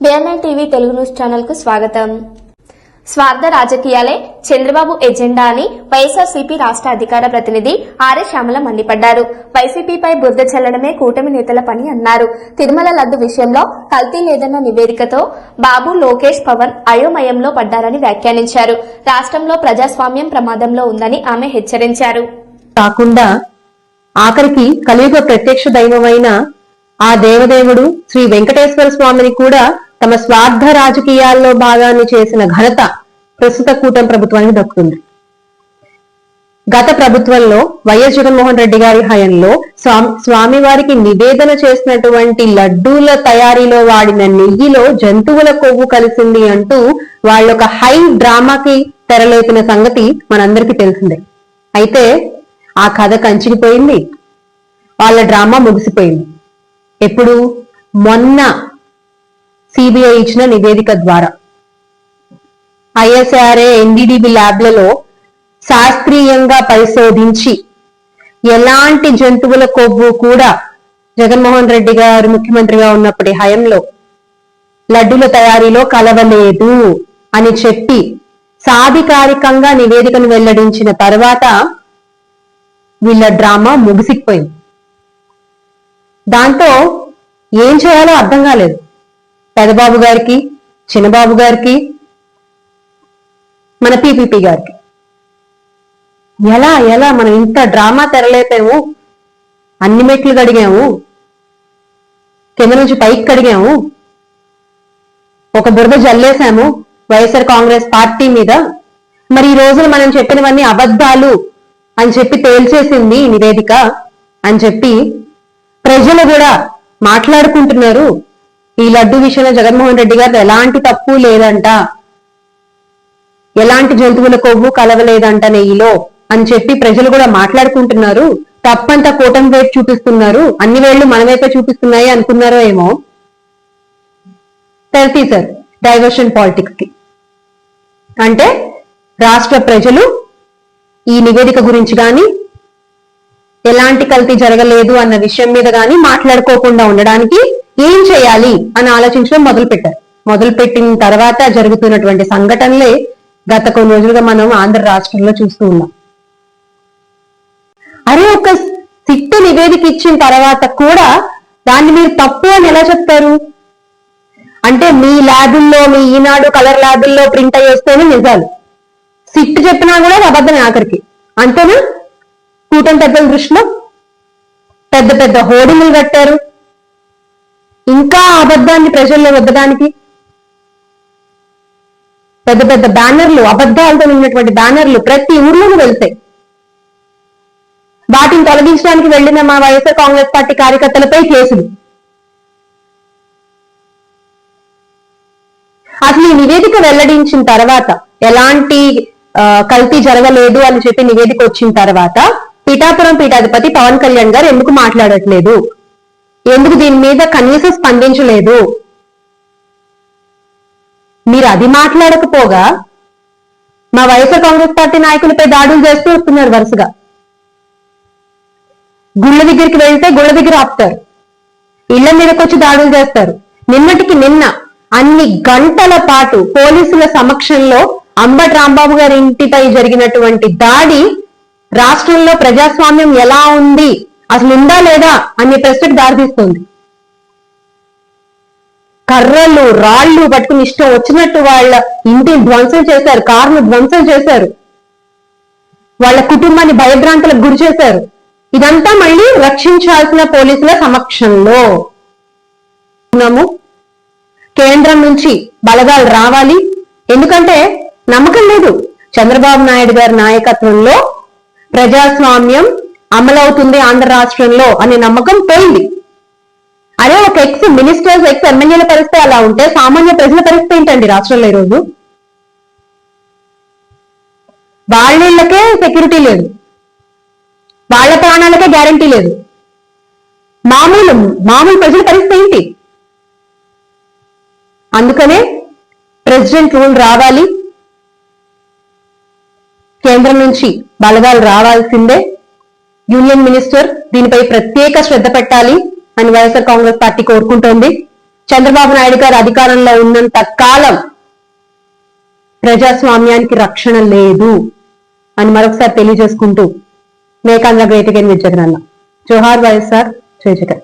కేఎన్ఐ TV Telugu news channel కు స్వాగతం. స్వార్థ రాజకీయాలే చంద్రబాబు ఎజెండా అని వైఎస్ఆర్సీపీ రాష్ట్ర అధికార ప్రతినిధి ఆర్ఏ శ్యామల మండిపడ్డారు. వైసీపీపై బురద చల్లడమే కూటమి నేతల పని అన్నారు. తిరుమల లడ్డు విషయంలో కల్తీ లేదన్న నివేదికతో బాబు, లోకేష్, పవన్ అయోమయంలో పడ్డారని వ్యాఖ్యానించారు. రాష్ట్రంలో ప్రజాస్వామ్యం ప్రమాదంలో ఉందని ఆమె హెచ్చరించారు. కాకుండా ఆఖరికి కలియుగ ప్రత్యక్ష దైవమైన ఆ దేవదేవుడు శ్రీ వెంకటేశ్వర స్వామిని కూడా తమ స్వార్థ రాజకీయాల్లో భాగాన్ని చేసిన ఘనత ప్రస్తుత కూటమి ప్రభుత్వానికి దక్కుతుంది. గత ప్రభుత్వంలో వైఎస్ జగన్మోహన్ రెడ్డి గారి హయాంలో స్వామివారికి నివేదన చేసినటువంటి లడ్డూల తయారీలో వాడిన నెయ్యిలో జంతువుల కొవ్వు కలిసింది అంటూ వాళ్ళొక హై డ్రామాకి తెరలేపిన సంగతి మనందరికీ తెలిసిందే. అయితే ఆ కథ కంచికిపోయింది, వాళ్ళ డ్రామా ముగిసిపోయింది. ఎప్పుడు? మొన్న సిబిఐ ఇచ్చిన నివేదిక ద్వారా ఐఎస్ఆర్ఏ ఎన్డీడీబీ ల్యాబ్లలో శాస్త్రీయంగా పరిశోధించి ఎలాంటి జంతువుల కొవ్వు కూడా జగన్మోహన్ రెడ్డి గారు ముఖ్యమంత్రిగా ఉన్నప్పటి హయంలో లడ్డూల తయారీలో కలవలేదు అని చెప్పి సాధికారికంగా నివేదికను వెల్లడించిన తర్వాత వీళ్ళ డ్రామా ముగిసిపోయింది. దాంతో ఏం చేయాలో అర్థం కాలేదు పెదబాబు గారికి, చిన్నబాబు గారికి, మన పీపీపీ గారికి. ఎలా మనం ఇంత డ్రామా తెరలేపాము, అన్ని మెట్లు కడిగాము, కింద నుంచి పైకి కడిగాము, ఒక బురద జల్లేశాము వైఎస్ఆర్ కాంగ్రెస్ పార్టీ మీద. మరి ఈ రోజున మనం చెప్పినవన్నీ అబద్ధాలు అని చెప్పి తేల్చేసింది ఈ నివేదిక అని చెప్పి ప్రజలు కూడా మాట్లాడుకుంటున్నారు. ఈ లడ్డు విషయంలో జగన్మోహన్ రెడ్డి గారు ఎలాంటి తప్పు లేదంట, ఎలాంటి జంతువుల కొవ్వు కలవలేదంట నెయ్యిలో అని చెప్పి ప్రజలు కూడా మాట్లాడుకుంటున్నారు. తప్పంతా కూటమి వైపు చూపిస్తున్నారు, అన్ని వేళ్లు మన వైపే చూపిస్తున్నాయి అనుకున్నారో ఏమో. తెరతీశారు డైవర్షన్ పాలిటిక్స్ కి. అంటే రాష్ట్ర ప్రజలు ఈ నివేదిక గురించి గాని, ఎలాంటి కల్తీ జరగలేదు అన్న విషయం మీద గాని మాట్లాడుకోకుండా ఉండడానికి ఏం చేయాలి అని ఆలోచించడం మొదలుపెట్టారు. మొదలుపెట్టిన తర్వాత జరుగుతున్నటువంటి సంఘటనలే గత కొన్ని రోజులుగా మనం ఆంధ్ర రాష్ట్రంలో చూస్తూ ఉన్నాం. అరే, ఒక సిట్టు నివేదిక ఇచ్చిన తర్వాత కూడా దాన్ని మీరు తప్పు అని ఎలా చెప్తారు? అంటే మీ ల్యాబుల్లో, మీ ఈనాడు కలర్ ల్యాబుల్లో ప్రింట్ అయ్యేస్తేనే నిజాలు, సిట్టు చెప్పినా కూడా అబద్ధమే ఆఖరికి. అంతేనా? కూటమి పెద్దల దృష్టిలో పెద్ద పెద్ద హోర్డింగ్లు కట్టారు, ఇంకా అబద్ధాన్ని ప్రజల్లో వద్దడానికి పెద్ద పెద్ద బ్యానర్లు, అబద్ధాలతో ఉన్నటువంటి బ్యానర్లు ప్రతి ఊర్లోనూ వెళ్తాయి. వాటిని తొలగించడానికి వెళ్లిన మా వైఎస్ఆర్ కాంగ్రెస్ పార్టీ కార్యకర్తలపై కేసులు. అసలు ఈ నివేదిక వెల్లడించిన తర్వాత, ఎలాంటి కల్తీ జరగలేదు అని చెప్పి నివేదిక వచ్చిన తర్వాత పిఠాపురం పీఠాధిపతి పవన్ కళ్యాణ్ గారు ఎందుకు మాట్లాడట్లేదు? ఎందుకు దీని మీద కనీసం స్పందించలేదు? మీరు అది మాట్లాడకపోగా మా వైఎస్ఆర్ కాంగ్రెస్ పార్టీ నాయకులపై దాడులు చేస్తూ వస్తున్నారు వరుసగా. గుళ్ళ దగ్గరికి వెళ్తే గుళ్ళ దగ్గర ఆపుతారు, ఇళ్ల మీదకి వచ్చి దాడులు చేస్తారు. నిన్నటికి నిన్న అన్ని గంటల పాటు పోలీసుల సమక్షంలో అంబటి రాంబాబు గారి ఇంటిపై జరిగినటువంటి దాడి రాష్ట్రంలో ప్రజాస్వామ్యం ఎలా ఉంది, అసలు ఉందా లేదా అనే ప్రశ్నకు దారితీస్తుంది. కర్రలు, రాళ్లు పట్టుకుని ఇష్టం వచ్చినట్టు వాళ్ళ ఇంటిని ధ్వంసం చేశారు, కారును ధ్వంసం చేశారు, వాళ్ళ కుటుంబాన్ని భయభ్రాంతులకు గురి చేశారు. ఇదంతా మళ్ళీ రక్షించాల్సిన పోలీసుల సమక్షంలో. కేంద్రం నుంచి బలగాలు రావాలి, ఎందుకంటే నమ్మకం లేదు చంద్రబాబు నాయుడు గారి నాయకత్వంలో ప్రజాస్వామ్యం అమలవుతుంది ఆంధ్ర రాష్ట్రంలో అనే నమ్మకం పోయింది. అదే ఒక ఎక్స్ మినిస్టర్స్, ఎక్స్ ఎమ్మెల్యేల పరిస్థితి అలా ఉంటే సామాన్య ప్రజల పరిస్థితి ఏంటండి రాష్ట్రంలో ఈరోజు? వాళ్ళకే సెక్యూరిటీ లేదు, వాళ్ళ ప్రాణాలకే గ్యారంటీ లేదు. మామూలు ప్రజల పరిస్థితి ఏంటి? అందుకనే ప్రెసిడెంట్ రూల్ రావాలి, కేంద్రం నుంచి బలగాలు రావాల్సిందే. యూనియన్ మినిస్టర్ దీనిపై ప్రత్యేక శ్రద్ధ పెట్టాలి అని వైఎస్ఆర్ కాంగ్రెస్ పార్టీ కోరుకుంటోంది. చంద్రబాబు నాయుడు గారు అధికారంలో ఉన్నంత కాలం ప్రజాస్వామ్యానికి రక్షణ లేదు అని మరొకసారి తెలియజేసుకుంటూ make Andhra great again with Jagananna. జోహార్ వైఎస్ఆర్, జై జగన్.